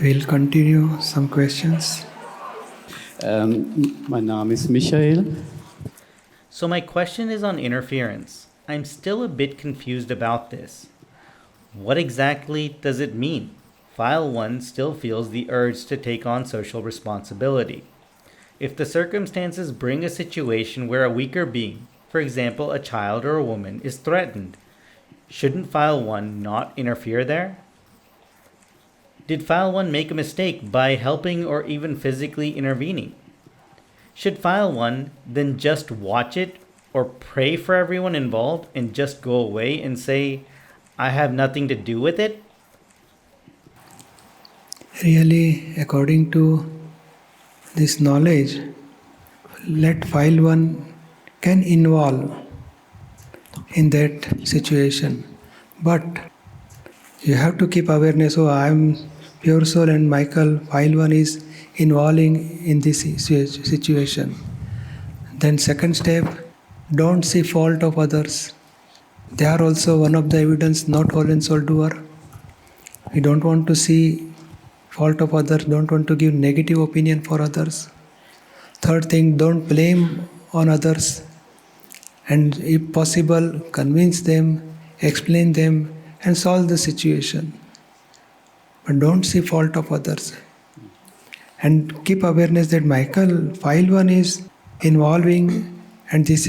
We'll continue some questions. Mein Name ist Michael. So my question is on interference. I'm still a bit confused about this. What exactly does it mean? File 1 still feels the urge to take on social responsibility. If the circumstances bring a situation where a weaker being, for example a child or a woman, is threatened, shouldn't File 1 not interfere there? Did File 1 make a mistake by helping or even physically intervening? Should File 1 then just watch it or pray for everyone involved and just go away and say, I have nothing to do with it? Really, according to this knowledge, let File 1 can involve in that situation. But you have to keep awareness, I am pure soul and Michael, File 1 is involving in this situation. Then second step, don't see fault of others. They are also one of the evidence, not whole and soul doer. We don't want to see fault of others, don't want to give negative opinion for others. Third thing, don't blame on others. And if possible, convince them, explain them, and solve the situation. But don't see fault of others. And keep awareness that Michael, File 1 is involving, and this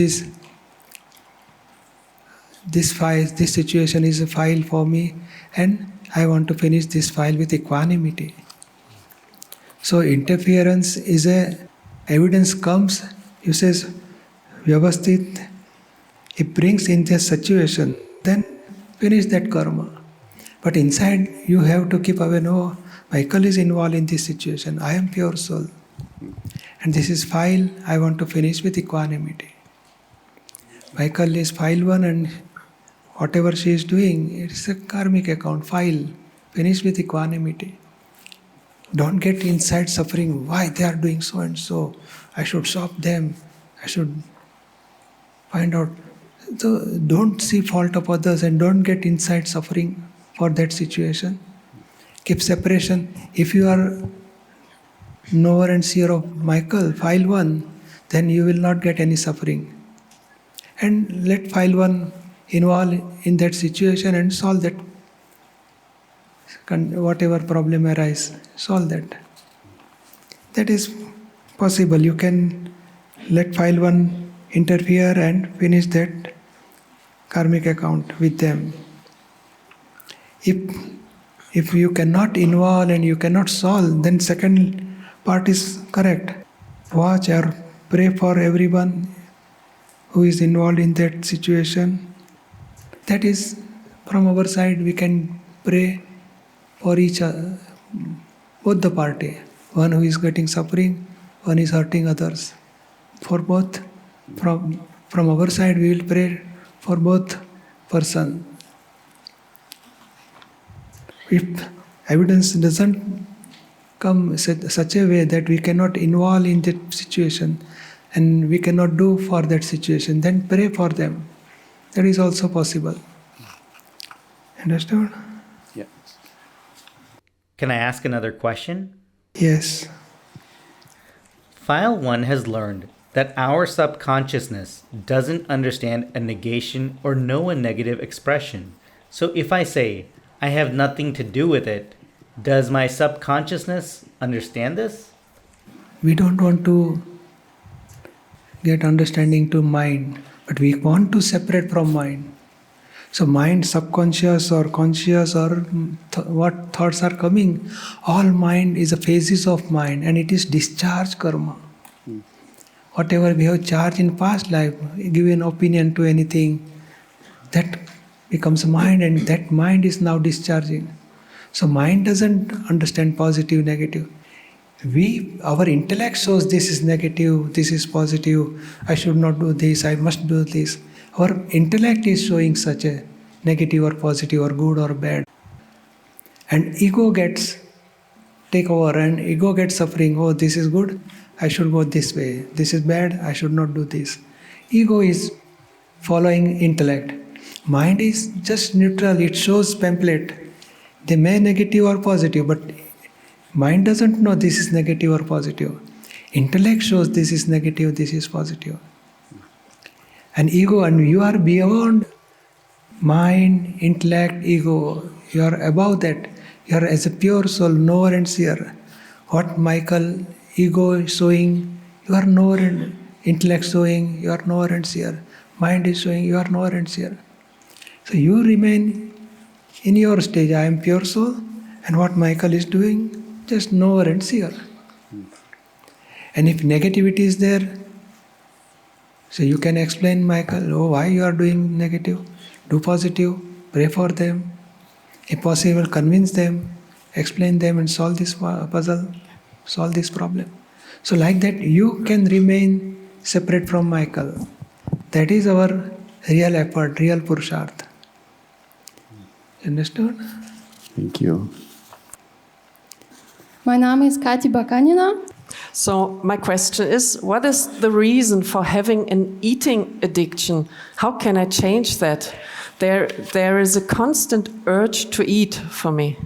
situation is a file for me, and I want to finish this file with equanimity. So interference is evidence comes, he says, Vyavasthit, it brings in this situation, then finish that karma. But inside you have to keep aware, no, Michael is involved in this situation, I am pure soul. And this is file, I want to finish with equanimity. Michael is File 1 and whatever she is doing, it is a karmic account, file, finish with equanimity. Don't get inside suffering, why they are doing so and so, I should stop them, I should find out. So don't see fault of others and don't get inside suffering for that situation. Keep separation. If you are knower and seer of Michael, File 1, then you will not get any suffering. And let File 1 involve in that situation and solve that, whatever problem arises, solve that. That is possible. You can let File 1 interfere and finish that karmic account with them. If you cannot involve and you cannot solve, then second part is correct. Watch or pray for everyone who is involved in that situation. That is, from our side, we can pray for each other, both the party. One who is getting suffering, one is hurting others. For both, from our side, we will pray for both persons. If evidence doesn't come such a way that we cannot involve in that situation and we cannot do for that situation, then pray for them. That is also possible. Understood? Yeah. Can I ask another question? Yes. File 1 has learned that our subconsciousness doesn't understand a negation or know a negative expression. So if I say, I have nothing to do with it, does my subconsciousness understand this? We don't want to get understanding to mind, but we want to separate from mind. So mind, subconscious or conscious or what thoughts are coming, all mind is a phases of mind and it is discharge karma. Whatever we have charged in past life, give an opinion to anything, that becomes mind and that mind is now discharging. So mind doesn't understand positive, negative. Our intellect shows this is negative, this is positive, I should not do this, I must do this. Our intellect is showing such a negative or positive or good or bad. And ego gets take over and ego gets suffering. Oh, this is good, I should go this way. This is bad, I should not do this. Ego is following intellect. Mind is just neutral, it shows pamphlet. They may negative or positive, but Mind doesn't know this is negative or positive. Intellect shows this is negative, this is positive. And ego, and you are beyond mind, intellect, ego. You are above that. You are as a pure soul, knower and seer. What Michael, ego is showing, you are knower and intellect showing, you are knower and seer. Mind is showing, you are knower and seer. So you remain in your stage. I am pure soul, and what Michael is doing, just knower and seer. And if negativity is there, so you can explain Michael, oh, why you are doing negative? Do positive, pray for them. If possible, convince them, explain them and solve this puzzle, solve this problem. So like that, you can remain separate from Michael. That is our real effort, real Purusharth. Understood? Thank you. Mein Name ist Kati Bakanina. So my question is, what is the reason for having an eating addiction? How can I change that? There is a constant urge to eat for me.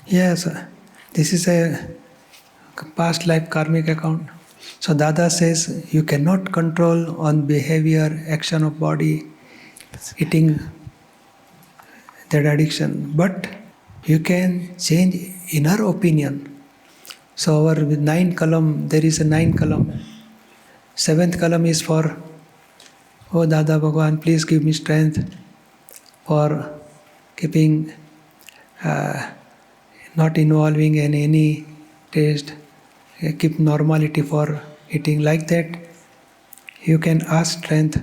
Yes, this is a past life karmic account. So Dada says you cannot control on behavior, action of body, eating, that addiction. But you can change inner opinion. So our 9 column, there is a 9 column. 7th column is for, oh Dada Bhagwan, please give me strength for keeping, not involving in any taste, keep normality for eating. Like that, you can ask strength.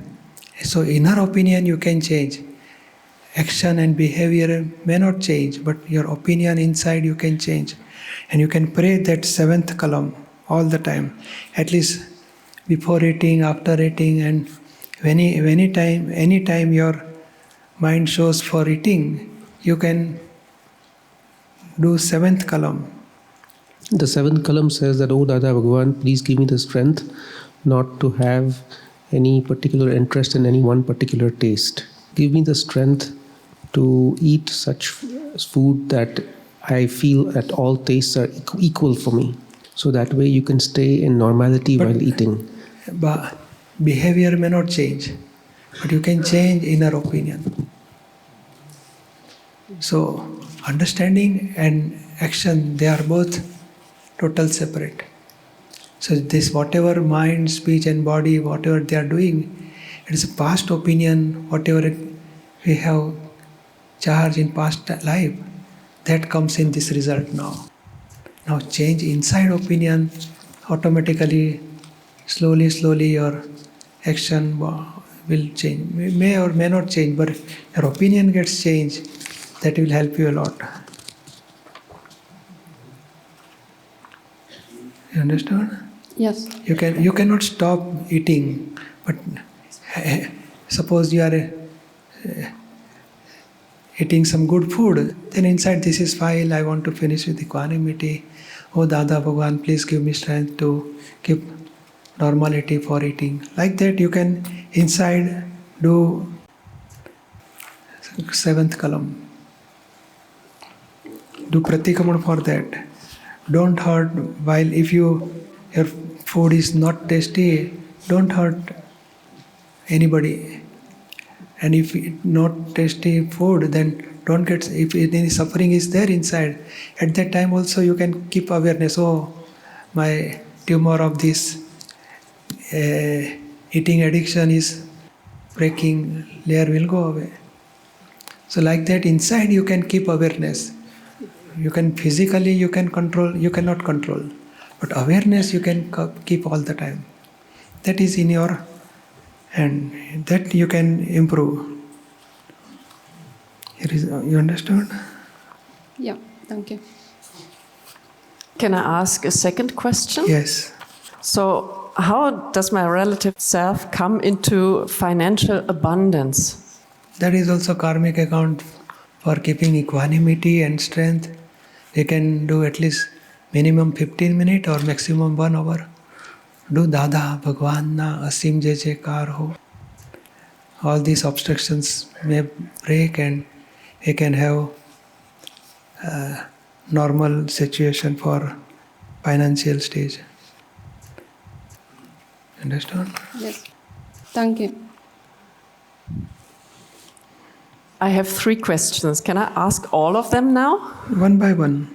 So inner opinion you can change. Action and behavior may not change, but your opinion inside you can change. And you can pray that 7th column all the time, at least before eating, after eating, and anytime your mind shows for eating, you can do 7th column. The 7th column says that, oh Dada Bhagwan, please give me the strength not to have any particular interest in any one particular taste. Give me the strength to eat such food that I feel that all tastes are equal for me. So that way you can stay in normality while eating. But behavior may not change, but you can change inner opinion. So understanding and action, they are both total separate. So this whatever mind, speech and body, whatever they are doing, it is a past opinion, whatever we have charged in past life, that comes in this result now. Now change inside opinion, automatically, slowly your action will change. May or may not change, but your opinion gets changed. That will help you a lot. You understand? Yes. You cannot stop eating, but suppose you are eating some good food, then inside this is file, I want to finish with equanimity. Oh Dada Bhagwan, please give me strength to keep normality for eating. Like that you can inside do 7th column. Do pratikraman for that. Don't hurt while if your food is not tasty, don't hurt anybody. And if not tasty food, then don't get, if any suffering is there inside, at that time also you can keep awareness, oh, my tumor of this eating addiction is breaking, layer will go away. So like that inside you can keep awareness. You can physically, you can control, you cannot control. But awareness you can keep all the time. That is in your hand. That you can improve. You understood? Ja, danke. Can I ask a second question? Yes. So how does my relative self come into financial abundance? That is also karmic account for keeping equanimity and strength. We can do at least minimum 15 minutes or maximum 1 hour. Do Dada Bhagwan na asim jai jaikar ho. All these obstructions may break and we can have normal situation for financial stage. Understand? Yes. Thank you. I have 3 questions. Can I ask all of them now? One by one.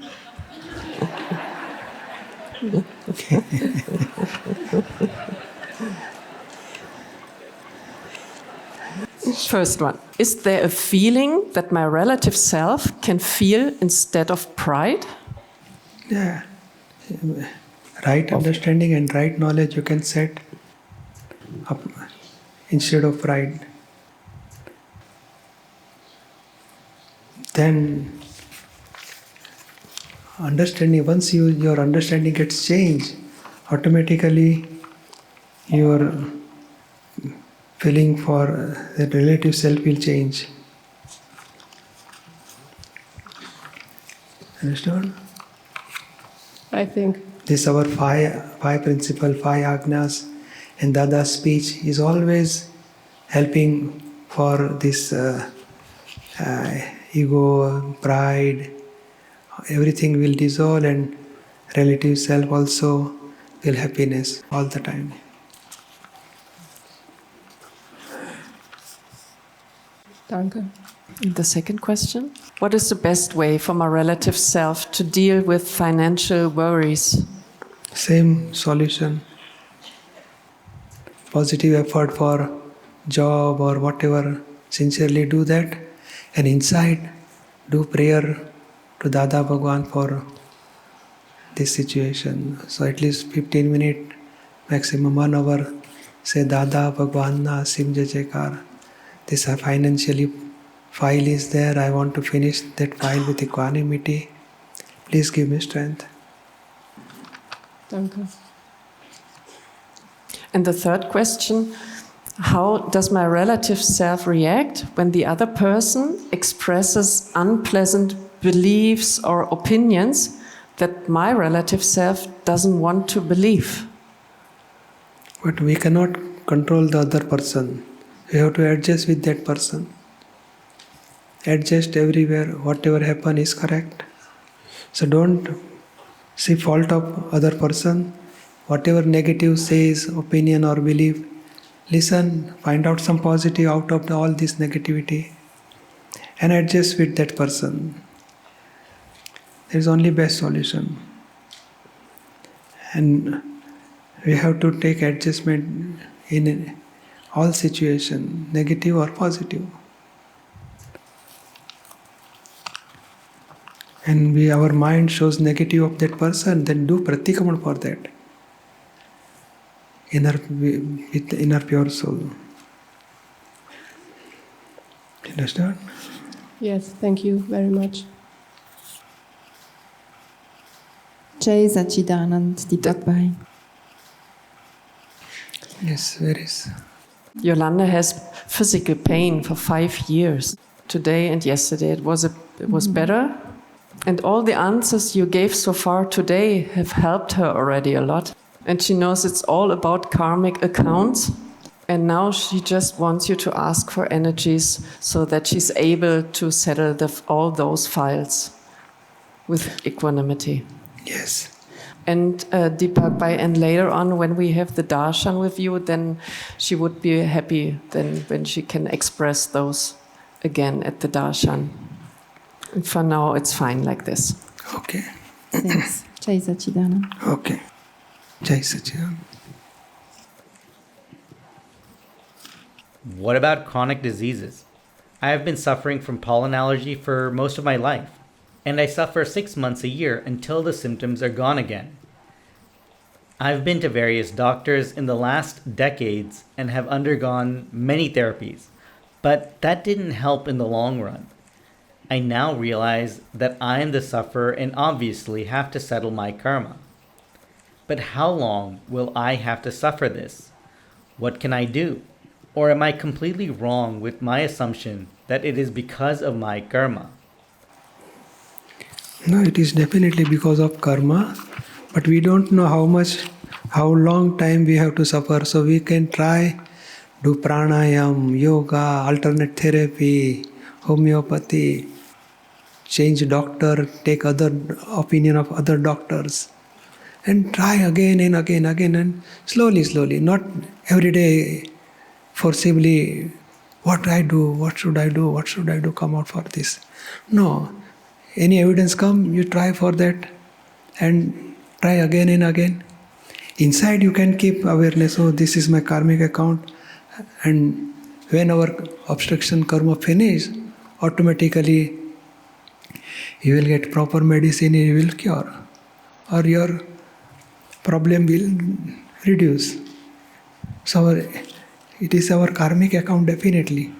First one. Is there a feeling that my relative self can feel instead of pride? Yeah. Right understanding and right knowledge you can set up instead of pride. Then understanding, once your understanding gets changed, automatically your feeling for the relative self will change. Understood? I think. This our five principle, 5 agnas, and Dada's speech is always helping for this ego, pride, everything will dissolve and relative self also will happiness all the time. Danke. The second question. What is the best way for my relative self to deal with financial worries? Same solution. Positive effort for job or whatever, sincerely do that. And inside, do prayer to Dada Bhagwan for this situation. So at least 15 minutes, maximum 1 hour, say Dada Bhagwan na Sim Jekar. This financially file is there. I want to finish that file with equanimity. Please give me strength. Danke. And the third question, how does my relative self react when the other person expresses unpleasant beliefs or opinions that my relative self doesn't want to believe? But we cannot control the other person. We have to adjust with that person. Adjust everywhere. Whatever happen is correct. So don't see fault of other person. Whatever negative says, opinion or belief, listen, find out some positive out of all this negativity and adjust with that person. There is only best solution. And we have to take adjustment in all situation, negative or positive. And our mind shows negative of that person, then do pratikraman for that. With inner pure soul. Understand? Yes, thank you very much. Jai Sachidanand Deepakbhai. Yes, where is? Yolanda has physical pain for 5 years. Today and yesterday it was better. And all the answers you gave so far today have helped her already a lot. And she knows it's all about karmic accounts. And now she just wants you to ask for energies so that she's able to settle all those files with equanimity. Yes. And Deepakbhai, and later on when we have the darshan with you, then she would be happy then when she can express those again at the darshan. And for now, it's fine like this. Okay. Thanks. Jai Sachidanand. Okay. Jai Sachidanand. What about chronic diseases? I have been suffering from pollen allergy for most of my life, and I suffer 6 months a year until the symptoms are gone again. I've been to various doctors in the last decades and have undergone many therapies, but that didn't help in the long run. I now realize that I am the sufferer and obviously have to settle my karma. But how long will I have to suffer this? What can I do? Or am I completely wrong with my assumption that it is because of my karma? No, it is definitely because of karma, but we don't know how long time we have to suffer. So we can try, do pranayam, yoga, alternate therapy, homeopathy. change doctor, take other opinion of other doctors, and try again and again, and slowly, not every day forcibly, what I do, what should I do, come out for this. No, any evidence come, you try for that and try again and again. Inside you can keep awareness, oh, this is my karmic account, and when our obstruction karma finish, automatically you will get proper medicine, you will cure, or your problem will reduce. So it is our karmic account definitely.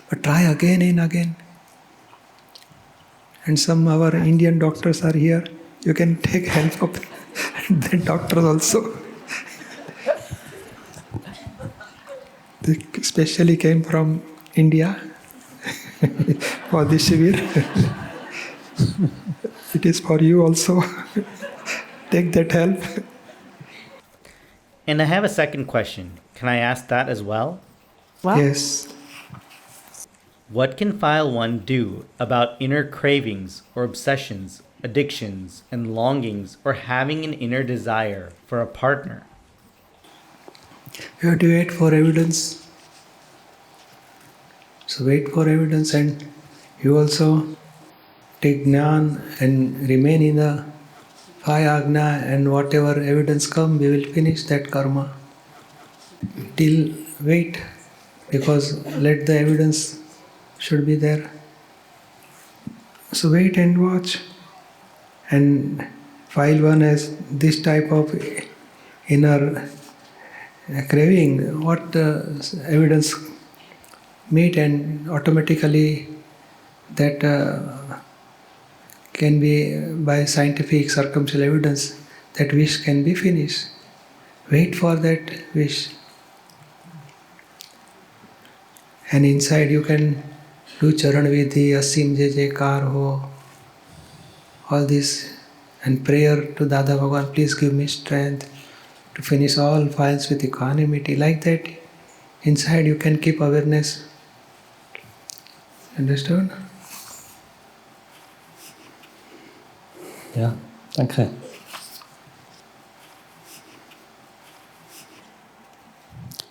But try again and again. And some our Indian doctors are here. You can take help of the doctors also. They especially came from India for this shivir. It is for you also. Take that help. And I have a second question. Can I ask that as well? Well, Yes. What can File 1 do about inner cravings or obsessions, addictions, and longings, or having an inner desire for a partner? You have to wait for evidence. So wait for evidence, and you also take jnana and remain in the 5 agna, and whatever evidence come, we will finish that karma. Till wait, because let the evidence should be there. So wait and watch. And File 1 has this type of inner craving, what evidence meet, and automatically that can be by scientific circumstantial evidence, that wish can be finished. Wait for that wish. And inside you can do charan vidhi, asim jai jaikar ho, all this, and prayer to Dada Bhagwan, please give me strength to finish all files with equanimity. Like that, inside you can keep awareness. Understood? Ja, danke.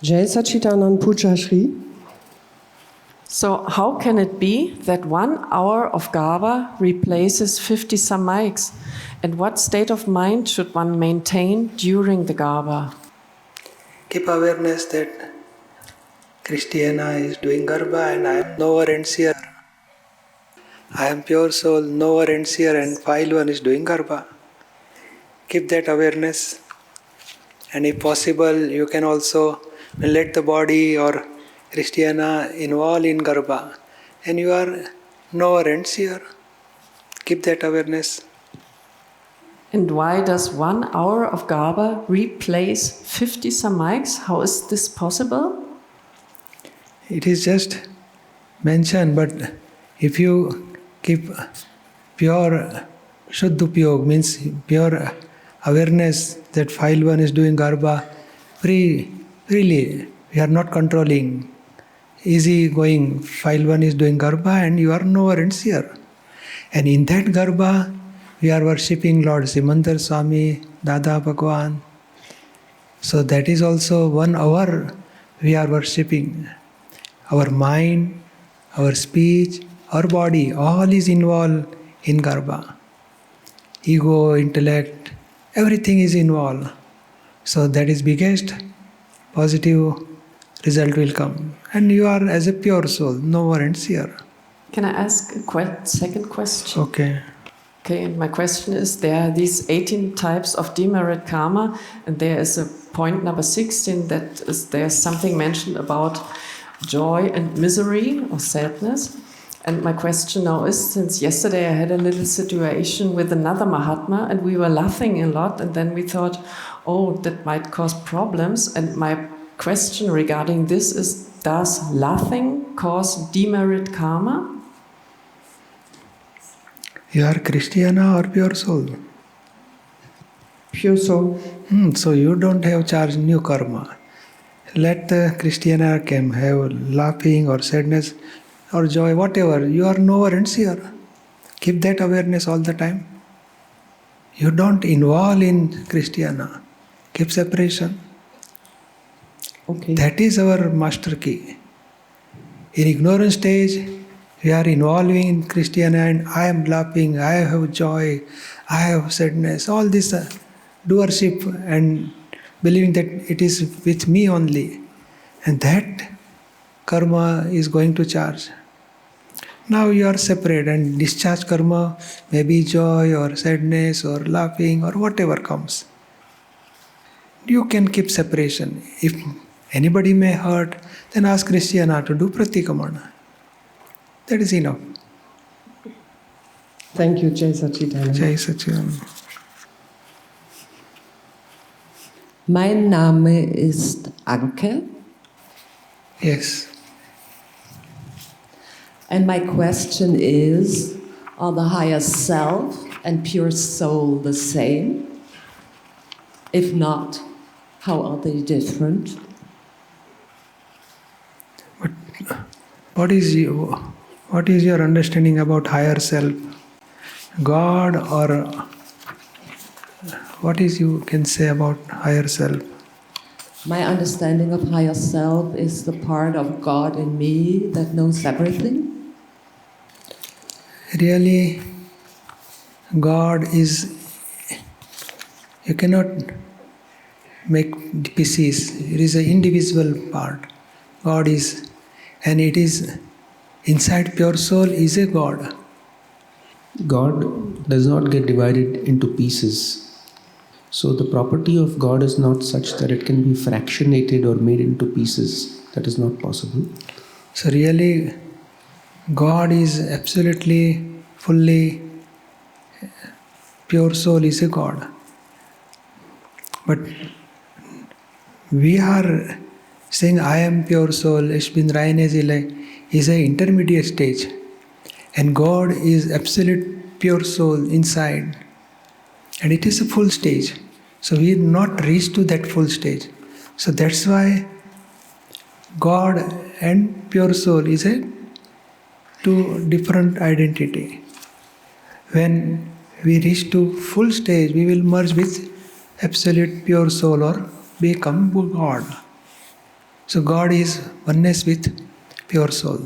Jai Sachidanand Pujyashree. so how can it be that 1 hour of garba replaces 50 samaiks? And what state of mind should one maintain during the garba? Keep awareness that Christiana is doing garba and I am knower and seer. I am pure soul, knower and seer, and File 1 is doing garba. Keep that awareness, and if possible, you can also let the body or Christiana involve in garba, and you are knower and seer. Keep that awareness. And why does 1 hour of garba replace 50 samaiks? How is this possible? It is just mentioned, but if you keep pure Shuddhupyog, means pure awareness that File 1 is doing garba freely, we are not controlling. Easy going, File 1 is doing garba and you are knower and seer. And in that garba, we are worshipping Lord Simandar Swami, Dada Bhagwan. So that is also 1 hour we are worshipping. Our mind, our speech, our body, all is involved in garba. Ego, intellect, everything is involved. So that is biggest positive result will come. And you are as a pure soul, knower and seer. Can I ask a second question? Okay. Okay, and my question is, there are these 18 types of demerit karma, and there is a point number 16 that there's something mentioned about joy and misery or sadness. And my question now is, since yesterday I had a little situation with another Mahatma and we were laughing a lot, and then we thought, oh, that might cause problems. And my question regarding this is, does laughing cause demerit karma? You are Christiana or pure soul? Pure soul. So you don't have charged new karma. Let the Christiana come, have laughing or sadness. or joy, whatever, you are knower and seer. Keep that awareness all the time. You don't involve in Christiana. Keep separation. Okay. That is our master key. In ignorance stage, we are involving in Christiana and I am laughing, I have joy, I have sadness, all this doership and believing that it is with me only. And that karma is going to charge. Now you are separate and discharge karma, maybe joy or sadness or laughing or whatever comes. You can keep separation. If anybody may hurt, then ask Christiana to do pratikamana. That is enough. Thank you, Jai Sachidanand. Jai Sachidanand. Mein Name ist Anke. Yes. And my question is, are the higher self and pure soul the same? If not, how are they different? But what is your understanding about higher self? God, or what is you can say about higher self? My understanding of higher self is the part of God in me that knows everything. Really, God is, you cannot make pieces. It is an indivisible part. God is, and it is inside pure soul is a God. God does not get divided into pieces. So the property of God is not such that it can be fractionated or made into pieces. That is not possible. So really, God is absolutely, fully, pure soul is a God. But we are saying, I am pure soul, ich bin reine Seele, is an intermediate stage. And God is absolute pure soul inside. And it is a full stage. So we have not reached to that full stage. So that's why God and pure soul is a two different identity. When we reach to full stage, we will merge with absolute pure soul or become God. So God is oneness with pure soul.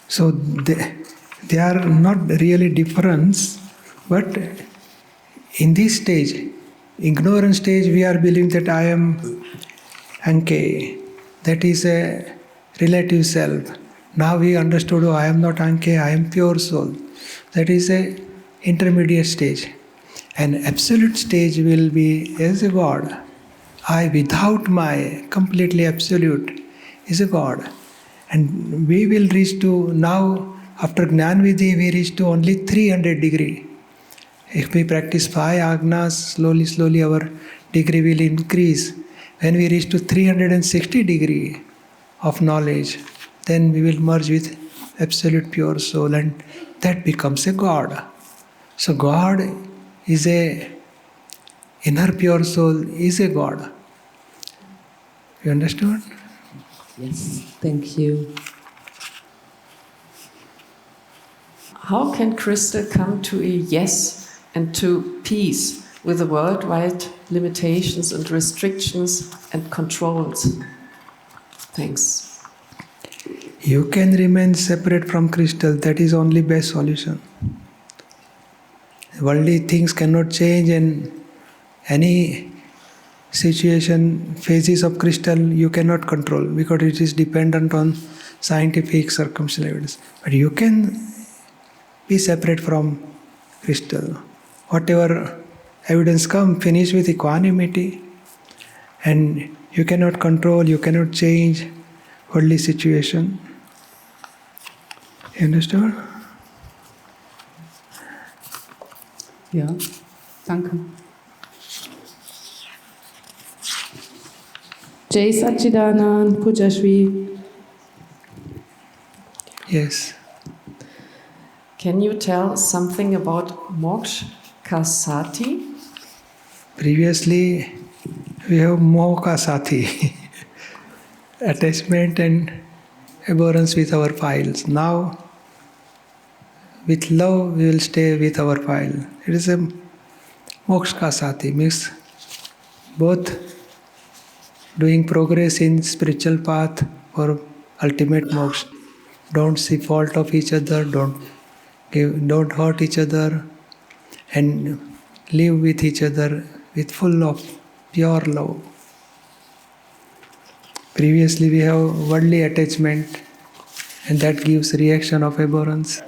So they are not really different, but in this stage, ignorance stage, we are believing that I am Anke. That is a relative self. Now we understood, oh, I am not Anke, I am pure soul. That is a intermediate stage. And absolute stage will be as a God. I without my, completely absolute, is a God. And we will reach to, now after Jnana Vidhi, we reach to only 300 degree. If we practice 5 agnas, slowly our degree will increase. When we reach to 360 degree of knowledge, then we will merge with absolute pure soul and that becomes a God. So God is a, inner pure soul is a God. You understood? Yes, thank you. How can Crystal come to a yes and to peace with the worldwide limitations and restrictions and controls? Thanks. You can remain separate from crystal, that is only best solution. Worldly things cannot change and any situation, phases of crystal you cannot control because it is dependent on scientific circumstantial evidence. But you can be separate from crystal. Whatever evidence comes, finish with equanimity. And you cannot control, you cannot change worldly situation. You understand? Ja, danke. Jai Sachidanand, Pujyashree. Yes. Can you tell something about moksha sati? Previously, we have moha sathi, attachment and abhorrence with our files. Now, with love, we will stay with our file. It is a moksha ka sati, means both doing progress in spiritual path or ultimate moksha. Don't see fault of each other, don't hurt each other, and live with each other with full of pure love. Previously we have worldly attachment, and that gives reaction of abhorrence,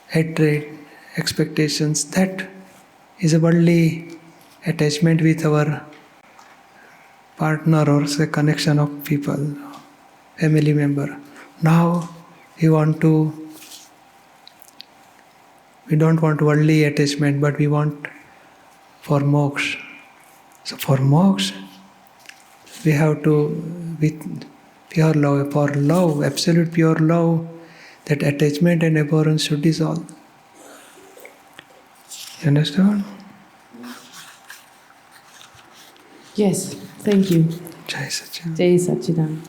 hatred, expectations. That is a worldly attachment with our partner or say connection of people, family member. Now we don't want worldly attachment, but we want for moksha. So for moksha, we have to, with pure love, for love, absolute pure love, that attachment and abhorrence should dissolve. You understand? Yes, thank you. Jai Satchidananda. Jai Satchidananda.